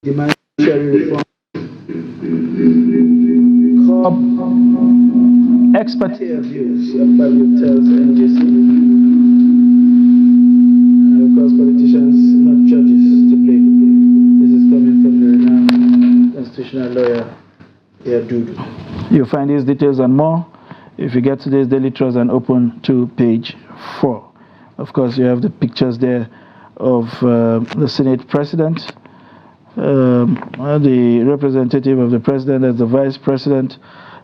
demand judiciary reform, expertise abuse, Akpabio tells NGC. And of course, politicians, not judges, to blame. This is coming from the renowned constitutional lawyer, Dudu. You'll find these details and more if you get today's Daily Trust and open to page 4. Of course, you have the pictures there of the Senate President, the representative of the President as the Vice President,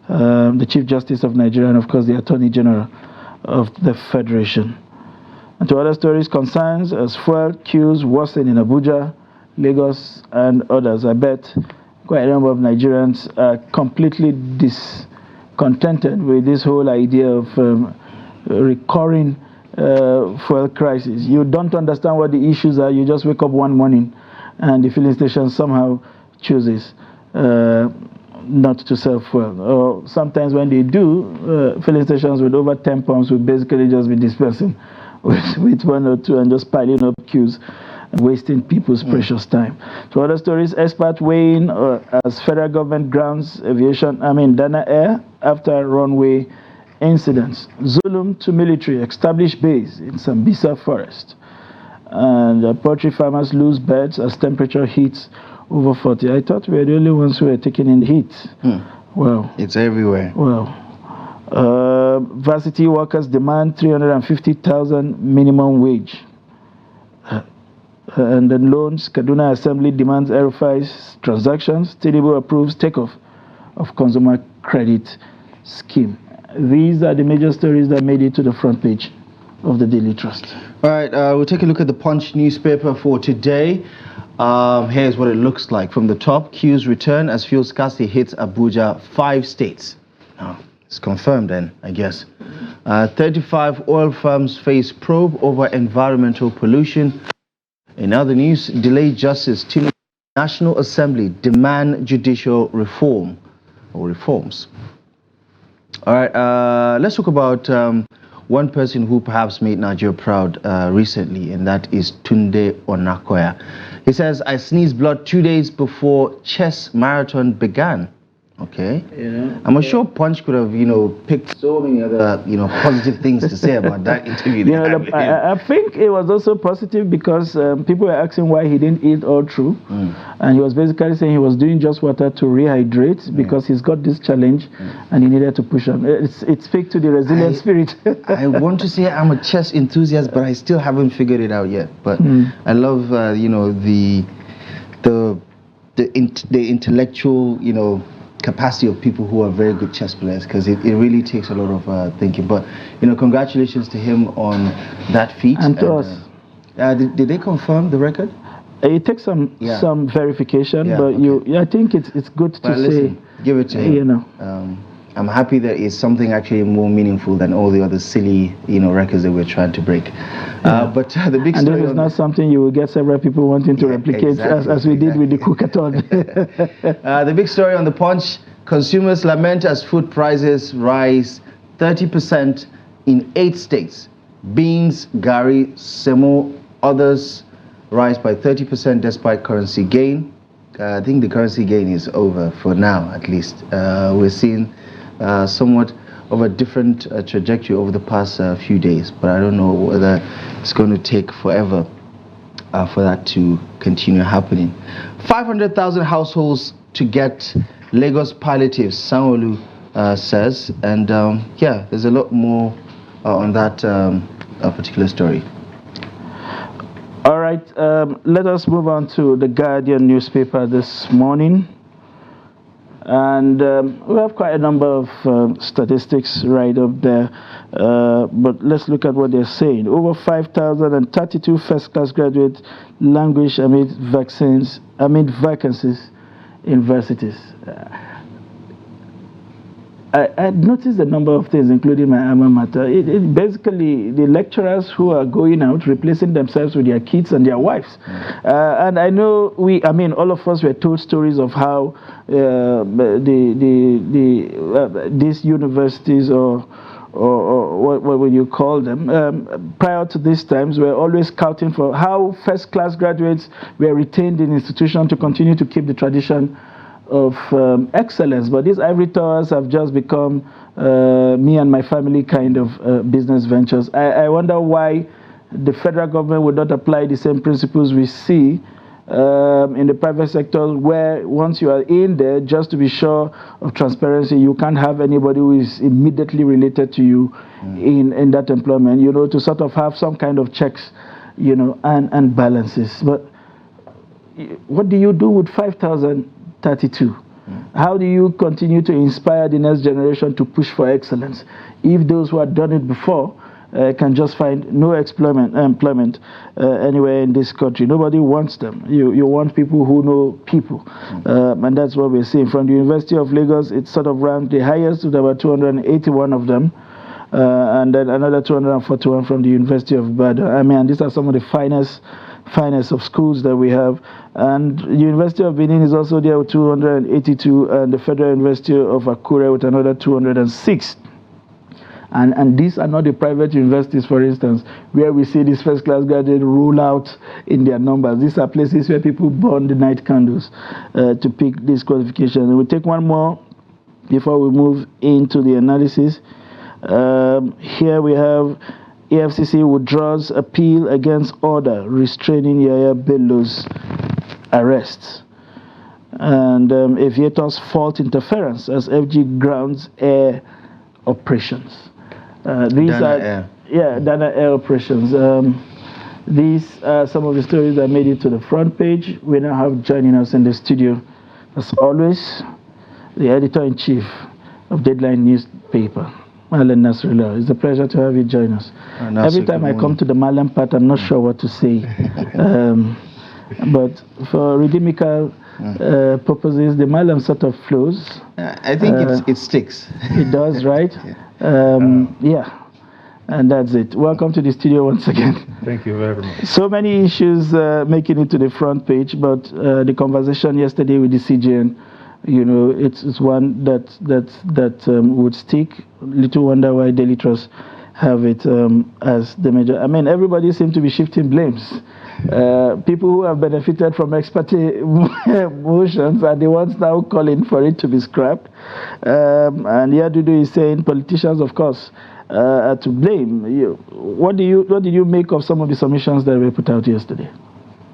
the Chief Justice of Nigeria, and of course the Attorney General of the Federation. And to other stories, concerns as fuel queues worsen in Abuja, Lagos, and others. I bet quite a number of Nigerians are completely discontented with this whole idea of recurring fuel crisis. You don't understand what the issues are. You just wake up one morning and the filling station somehow chooses not to sell fuel. Or sometimes when they do, filling stations with over 10 pumps will basically just be dispensing with 1 or 2 and just piling up queues, wasting people's precious time. To other stories, experts weighing as federal government grounds Dana Air after runway incidents. Zulum to military, establish base in Sambisa forest. And poultry farmers lose birds as temperature hits over 40. I thought we were the only ones who were taking in the heat. Well, it's everywhere. Well, varsity workers demand 350,000 minimum wage. And then loans, Kaduna Assembly demands RFI's transactions. Tinubu approves takeoff of consumer credit scheme. These are the major stories that made it to the front page of the Daily Trust. All right, we'll take a look at the Punch newspaper for today. Here's what it looks like. From the top, queues return as fuel scarcity hits Abuja, 5 states. It's confirmed then, I guess. 35 oil firms face probe over environmental pollution. In other news, delayed justice, National Assembly demand judicial reform or reforms. All right, let's talk about one person who perhaps made Nigeria proud recently, and that is Tunde Onakoya. He says, I sneezed blood 2 days before chess marathon began. Okay. I'm sure Punch could have, picked so many other, positive things to say about that interview. I think it was also positive because people were asking why he didn't eat all through. And he was basically saying he was doing just water to rehydrate because he's got this challenge and he needed to push on. It speaks to the resilient spirit. I want to say I'm a chess enthusiast, but I still haven't figured it out yet. But I love, the intellectual, capacity of people who are very good chess players, because it really takes a lot of thinking. But congratulations to him on that feat. And to us. Did they confirm the record? It takes some verification, but okay. I think it's good to say. Give it to him. I'm happy that it's something actually more meaningful than all the other silly records that we're trying to break. But the big story, and this is not something you will get several people wanting to replicate, as we did with the cookathon. The big story on the Punch: consumers lament as food prices rise 30% in 8 states. Beans, gari, semo, others rise by 30% despite currency gain. I think the currency gain is over for now, at least. We're seeing somewhat of a different trajectory over the past few days, but I don't know whether it's going to take forever for that to continue happening. 500,000 households to get Lagos palliatives, Sanwo-Olu says, and there's a lot more on that particular story. All right, let us move on to the Guardian newspaper this morning. And we have quite a number of statistics right up there, but let's look at what they're saying. Over 5,032 first-class graduates languish amid vacancies in universities. I noticed a number of things, including my alma mater. It basically, the lecturers who are going out, replacing themselves with their kids and their wives. And I know all of us were told stories of how these universities or what would you call them? Prior to these times, we're always scouting for how first-class graduates were retained in institutions to continue to keep the tradition of excellence. But these ivory towers have just become me and my family kind of business ventures. I wonder why the federal government would not apply the same principles we see in the private sector, where once you are in there, just to be sure of transparency, you can't have anybody who is immediately related to you in that employment, to sort of have some kind of checks, and balances. But what do you do with 5,032? How do you continue to inspire the next generation to push for excellence if those who have done it before can just find no employment anywhere in this country? Nobody wants them. You want people who know people. And that's what we're seeing. From the University of Lagos, it's sort of ranked the highest with about 281 of them. And then another 241 from the University of Ibadan. I mean, these are some of the finest of schools that we have. And the University of Benin is also there with 282, and the Federal University of Akure with another 206. And these are not the private universities, for instance, where we see these first-class graduates roll out in their numbers. These are places where people burn the night candles to pick these qualifications. And we'll take one more before we move into the analysis. Here we have EFCC withdraws appeal against order restraining Yaya Bello's arrest. And aviators fault interference as FG grounds air operations. These are Dana Air operations. These are some of the stories that made it to the front page. We now have joining us in the studio, as always, the editor-in-chief of Deadline newspaper, Malan Nasrullah. It's a pleasure to have you join us. Every time I come to the Malan part, I'm not sure what to say. But for rhythmical purposes, the Malan sort of flows. I think it sticks. It does, right? Yeah, and that's it. Welcome to the studio once again. Thank you very much. So many issues making it to the front page, but the conversation yesterday with the CJN, it's one that would stick. Little wonder why Daily Trust have it as the major. I mean, everybody seems to be shifting blames. People who have benefited from ex parte motions are the ones now calling for it to be scrapped. And Yadudu is saying politicians, of course, are to blame. What did you make of some of the submissions that were put out yesterday?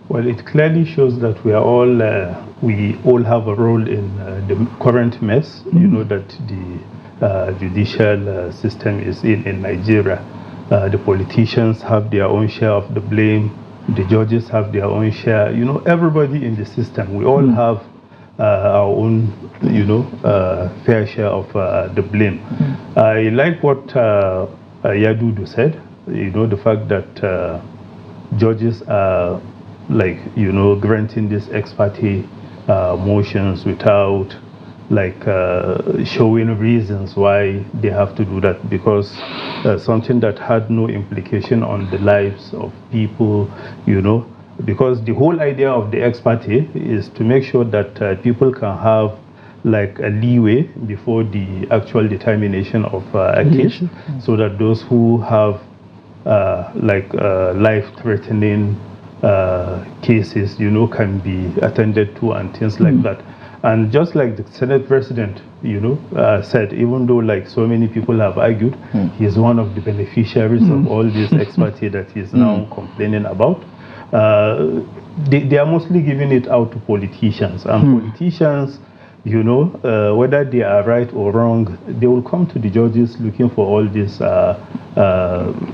Well, it clearly shows that we all have a role in the current mess. You know that the judicial system is in Nigeria. The politicians have their own share of the blame. The judges have their own share. Everybody in the system, we all have our own, fair share of the blame. I like what Yadudu said, the fact that judges are granting these ex parte motions without showing reasons why they have to do that, because something that had no implication on the lives of people, because the whole idea of the ex parte is to make sure that people can have a leeway before the actual determination of a case, so that those who have life-threatening cases, can be attended to and things like that. And just like the Senate President, said, even though so many people have argued, he is one of the beneficiaries of all this ex parte that he is now complaining about. They are mostly giving it out to politicians, and politicians, whether they are right or wrong, they will come to the judges looking for all these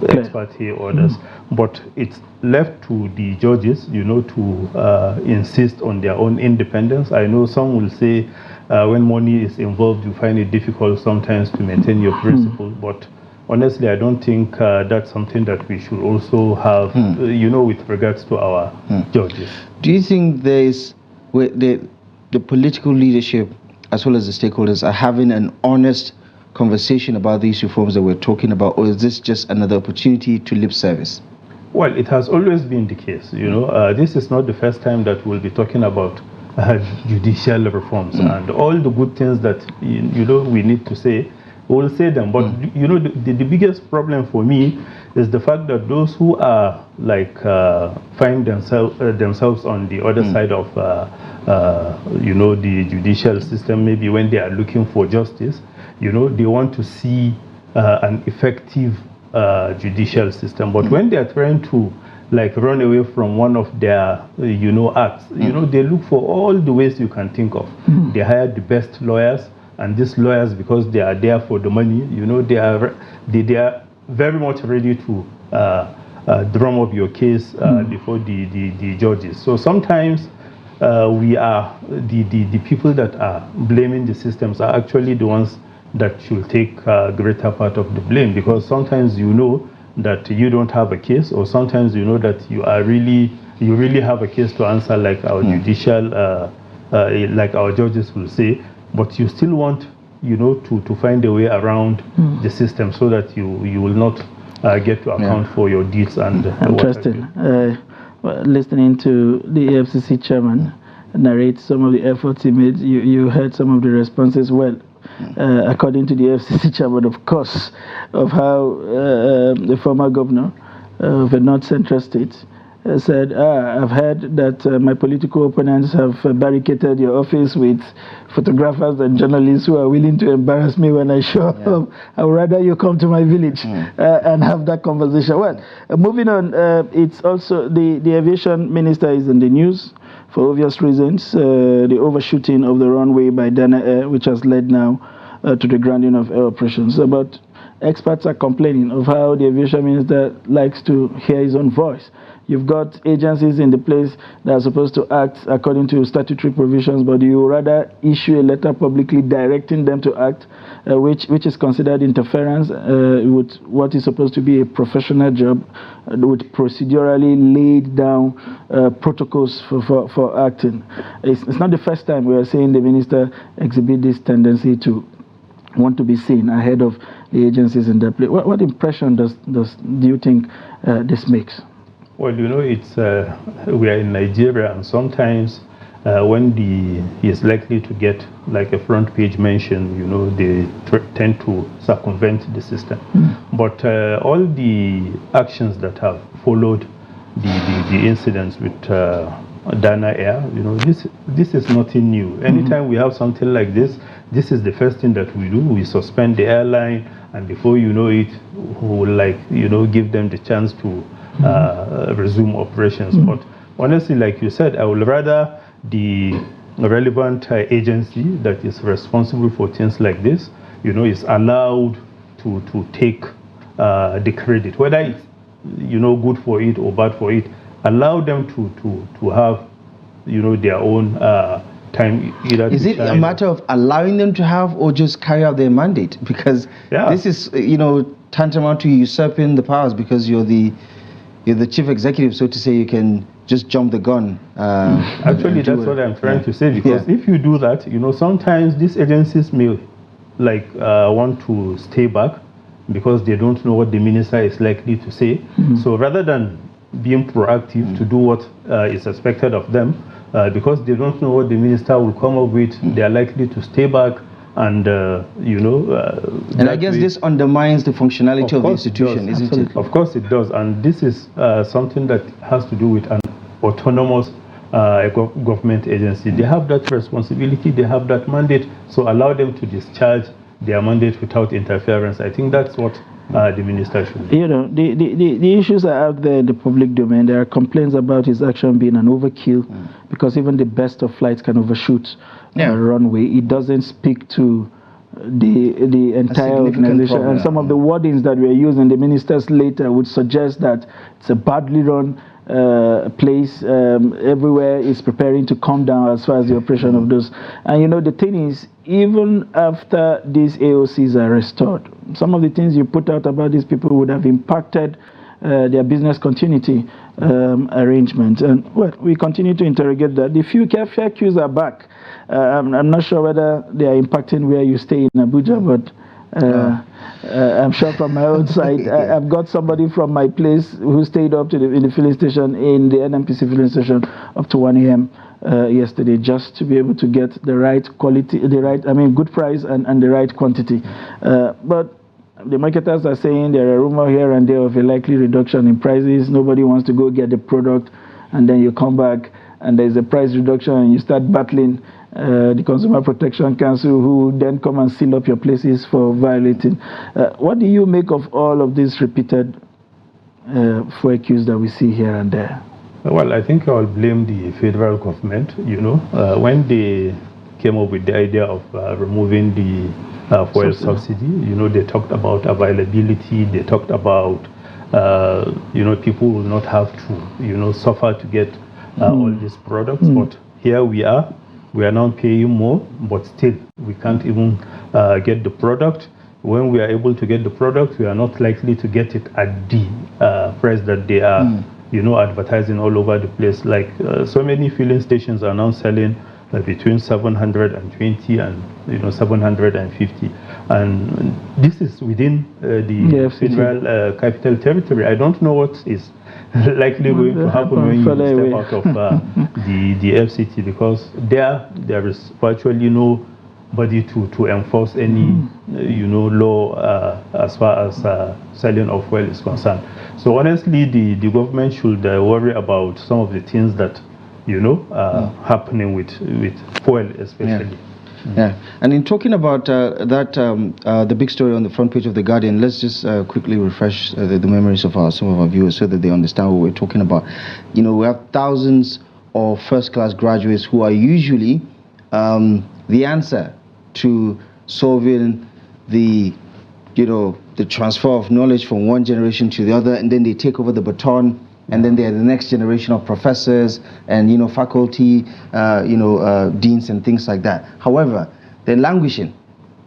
ex parte orders. But it's left to the judges, to insist on their own independence. I know some will say when money is involved, you find it difficult sometimes to maintain your principle. But honestly, I don't think that's something that we should also have, with regards to our judges. Do you think the political leadership, as well as the stakeholders, are having an honest conversation about these reforms that we're talking about, or is this just another opportunity to lip service? Well, it has always been the case. This is not the first time that we'll be talking about judicial reforms and all the good things that we need to say. we'll say them. But you know, the biggest problem for me is the fact that those who are like find themselves on the other side of you know, the judicial system, maybe when they are looking for justice, you know, they want to see an effective judicial system. But when they are trying to like run away from one of their, you know, acts, you know, they look for all the ways you can think of. They hire the best lawyers, and these lawyers, because they are there for the money, you know, they are very much ready to drum up your case before the judges. So sometimes we are the people that are blaming the systems are actually the ones that should take a greater part of the blame, because sometimes you know that you don't have a case, or sometimes you know that you really have a case to answer, like our judicial like our judges will say, but you still want, you know, to find a way around the system so that you will not get to account for your deeds and interesting. Listening to the AFCC chairman narrate some of the efforts he made, you heard some of the responses. Well, according to the FCC chairman, of course, of how the former governor of a North Central state said, I've heard that my political opponents have barricaded your office with photographers and journalists who are willing to embarrass me when I show up. I would rather you come to my village and have that conversation. Well, moving on, it's also the aviation minister is in the news for obvious reasons. The overshooting of the runway by Dana Air, which has led now to the grounding of air operations. But experts are complaining of how the aviation minister likes to hear his own voice. You've got agencies in the place that are supposed to act according to statutory provisions, but you rather issue a letter publicly directing them to act, which is considered interference with what is supposed to be a professional job, with procedurally laid down protocols for acting. It's not the first time we are seeing the minister exhibit this tendency to want to be seen ahead of the agencies in their place. What impression do you think this makes? Well, you know, it's we are in Nigeria, and sometimes when he is likely to get like a front page mention, you know, they tend to circumvent the system. But all the actions that have followed the incidents with Dana Air, you know, this is nothing new. Anytime we have something like this is the first thing that we do. We suspend the airline, and before you know it, we will, like, you know, give them the chance to resume operations. But honestly, like you said, I would rather the relevant agency that is responsible for things like this, you know, is allowed to take the credit, whether it's, you know, good for it or bad for it. Allow them to have, you know, their own time. Is it a matter of allowing them to have, or just carry out their mandate? Because this is, you know, tantamount to usurping the powers, because you're the chief executive, so to say. You can just jump the gun. Actually, that's what I'm trying to say, because if you do that, you know, sometimes these agencies may like want to stay back because they don't know what the minister is likely to say. So rather than being proactive to do what is expected of them, because they don't know what the minister will come up with, they are likely to stay back. And you know, and I guess this undermines the functionality of the institution, isn't it? Of course it does, and this is something that has to do with an autonomous government agency. They have that responsibility, they have that mandate, so allow them to discharge their mandate without interference. I think that's what the minister should do. You know, the issues are out there in the public domain. There are complaints about his action being an overkill, because even the best of flights can overshoot a runway. It doesn't speak to the entire organization, and some of the wordings that we are using, the minister's letter would suggest that it's a badly run place. Everywhere is preparing to come down as far as the operation of those. And you know, the thing is, even after these AOCs are restored, some of the things you put out about these people would have impacted their business continuity arrangements. And well, we continue to interrogate that. The few fare queues are back. I'm not sure whether they are impacting where you stay in Abuja, but I'm sure from my own side, I've got somebody from my place who stayed up in the filling station, in the NNPC filling station, up to 1 a.m. Yesterday, just to be able to get the right quality, good price and the right quantity. But the marketers are saying there are rumors here and there of a likely reduction in prices. Nobody wants to go get the product, and then you come back and there's a price reduction, and you start battling the Consumer Protection Council, who then come and seal up your places for violating. What do you make of all of these repeated fuel queues that we see here and there? Well, I think I'll blame the federal government. When they came up with the idea of removing the fuel subsidy, they talked about availability, they talked about, people will not have to, suffer to get all these products. But here we are now paying more, but still we can't even get the product. When we are able to get the product, we are not likely to get it at the price that they are advertising all over the place. Like so many filling stations are now selling between 720 and 750, and this is within the federal capital territory. I don't know what is likely going to happen when you step out of the FCT, because there is virtually nobody to enforce any law as far as selling of oil is concerned. So honestly, the government should worry about some of the things that happening with oil especially. Yeah, and in talking about the big story on the front page of The Guardian, let's just quickly refresh the memories of some of our viewers so that they understand what we're talking about. We have thousands of first-class graduates who are usually the answer to solving the transfer of knowledge from one generation to the other, and then they take over the baton, and then they are the next generation of professors and faculty, deans and things like that. However, they're languishing,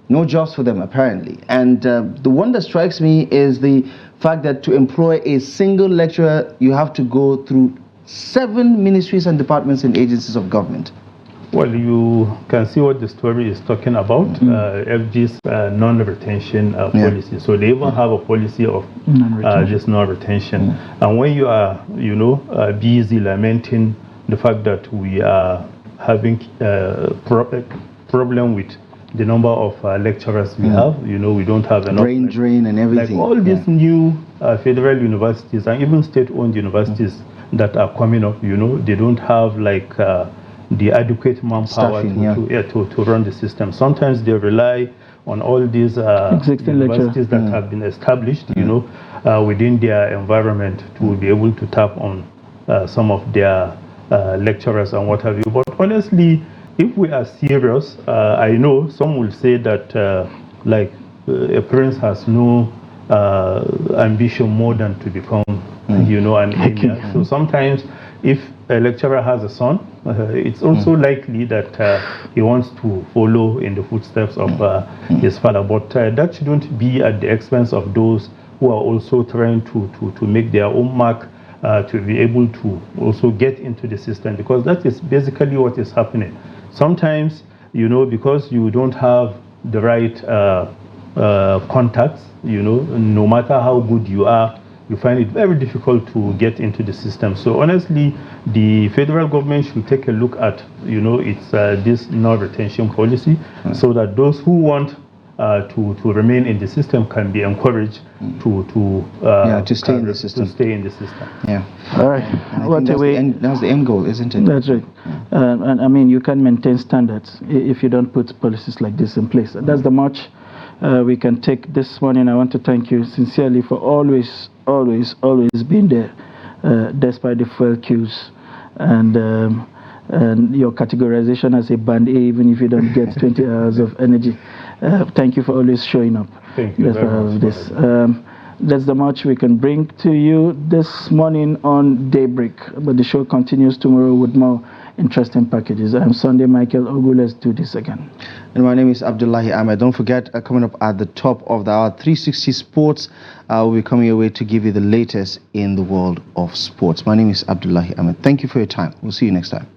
no jobs for them apparently. And the one that strikes me is the fact that to employ a single lecturer, you have to go through 7 ministries and departments and agencies of government. Well, you can see what the story is talking about, FG's non-retention policy. So they even have a policy of this non-retention. And when you are, busy lamenting the fact that we are having problem with the number of lecturers we have, we don't have enough. Brain drain and everything. Like all these new federal universities and even state-owned universities that are coming up, they don't have the adequate manpower to run the system. Sometimes they rely on all these universities that have been established, within their environment to be able to tap on some of their lecturers and what have you. But honestly, if we are serious, I know some will say that a prince has no ambition more than to become, an emir. So sometimes if a lecturer has a son, it's also likely that he wants to follow in the footsteps of his father. But that shouldn't be at the expense of those who are also trying to make their own mark, to be able to also get into the system, because that is basically what is happening. Sometimes, because you don't have the right contacts, no matter how good you are, you find it very difficult to get into the system. So honestly, the federal government should take a look at, its this non-retention policy, so that those who want to remain in the system can be encouraged to stay in the system. Yeah. All right. That's the end goal, isn't it? That's right. And I mean, you can maintain standards if you don't put policies like this in place. That's the much we can take this morning. I want to thank you sincerely for always being there, despite the fuel queues and your categorization as a band A, even if you don't get 20 hours of energy. Thank you for always showing up. Thank you very much. This. That's the much we can bring to you this morning on Daybreak. But the show continues tomorrow with more interesting packages. I'm Sunday Michael Ogu. Let's do this again. And my name is Abdullahi Ahmed. Don't forget, coming up at the top of the hour, 360 Sports will be coming your way to give you the latest in the world of sports. My name is Abdullahi Ahmed. Thank you for your time. We'll see you next time.